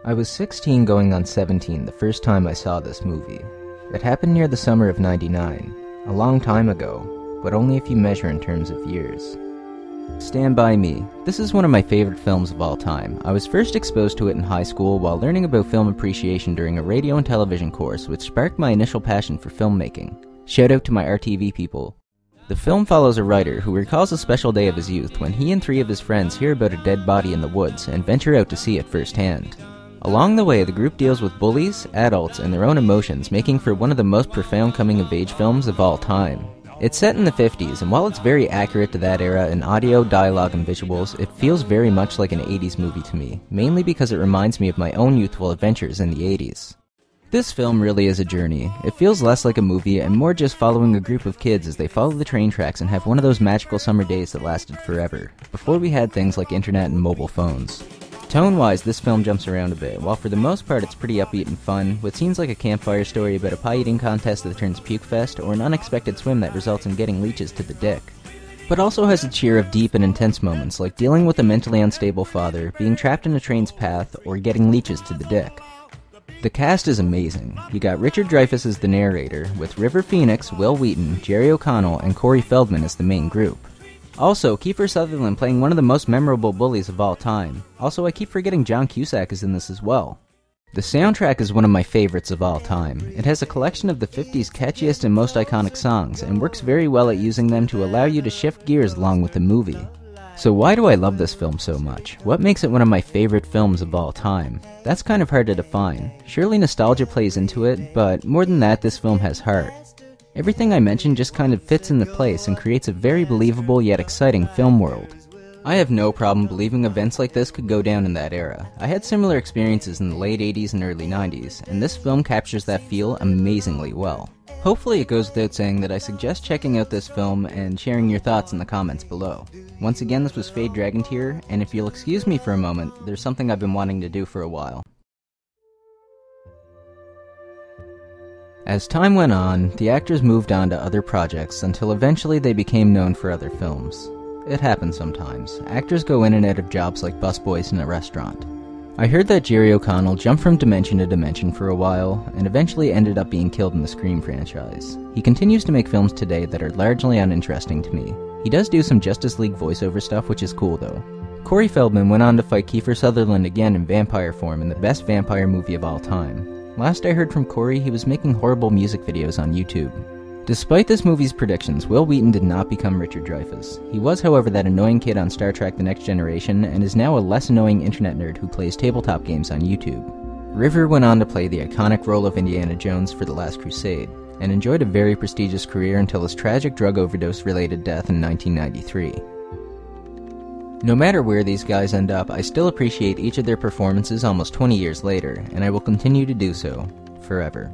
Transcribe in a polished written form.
I was 16 going on 17 the first time I saw this movie. It happened near the summer of '99, a long time ago, but only if you measure in terms of years. Stand By Me. This is one of my favorite films of all time. I was first exposed to it in high school while learning about film appreciation during a radio and television course, which sparked my initial passion for filmmaking. Shout out to my RTV people. The film follows a writer who recalls a special day of his youth when he and 3 of his friends hear about a dead body in the woods and venture out to see it firsthand. Along the way, the group deals with bullies, adults, and their own emotions, making for one of the most profound coming-of-age films of all time. It's set in the 50s, and while it's very accurate to that era in audio, dialogue, and visuals, it feels very much like an 80s movie to me, mainly because it reminds me of my own youthful adventures in the 80s. This film really is a journey. It feels less like a movie and more just following a group of kids as they follow the train tracks and have one of those magical summer days that lasted forever, before we had things like internet and mobile phones. Tone-wise, this film jumps around a bit. While for the most part it's pretty upbeat and fun, with scenes like a campfire story about a pie-eating contest that turns puke fest, or an unexpected swim that results in getting leeches to the dick. But also has a cheer of deep and intense moments, like dealing with a mentally unstable father, being trapped in a train's path, or getting leeches to the dick. The cast is amazing. You got Richard Dreyfuss as the narrator, with River Phoenix, Will Wheaton, Jerry O'Connell, and Corey Feldman as the main group. Also, Kiefer Sutherland playing one of the most memorable bullies of all time. Also, I keep forgetting John Cusack is in this as well. The soundtrack is one of my favorites of all time. It has a collection of the 50s catchiest and most iconic songs, and works very well at using them to allow you to shift gears along with the movie. So why do I love this film so much? What makes it one of my favorite films of all time? That's kind of hard to define. Surely nostalgia plays into it, but more than that, this film has heart. Everything I mentioned just kind of fits into place and creates a very believable yet exciting film world. I have no problem believing events like this could go down in that era. I had similar experiences in the late 80s and early 90s, and this film captures that feel amazingly well. Hopefully it goes without saying that I suggest checking out this film and sharing your thoughts in the comments below. Once again, this was Fade Dragon Tier, and if you'll excuse me for a moment, there's something I've been wanting to do for a while. As time went on, the actors moved on to other projects until eventually they became known for other films. It happens sometimes. Actors go in and out of jobs like busboys in a restaurant. I heard that Jerry O'Connell jumped from dimension to dimension for a while, and eventually ended up being killed in the Scream franchise. He continues to make films today that are largely uninteresting to me. He does do some Justice League voiceover stuff, which is cool though. Corey Feldman went on to fight Kiefer Sutherland again in vampire form in the best vampire movie of all time. Last I heard from Corey, he was making horrible music videos on YouTube. Despite this movie's predictions, Will Wheaton did not become Richard Dreyfuss. He was, however, that annoying kid on Star Trek The Next Generation, and is now a less annoying internet nerd who plays tabletop games on YouTube. River went on to play the iconic role of Indiana Jones for The Last Crusade, and enjoyed a very prestigious career until his tragic drug overdose-related death in 1993. No matter where these guys end up, I still appreciate each of their performances almost 20 years later, and I will continue to do so, forever.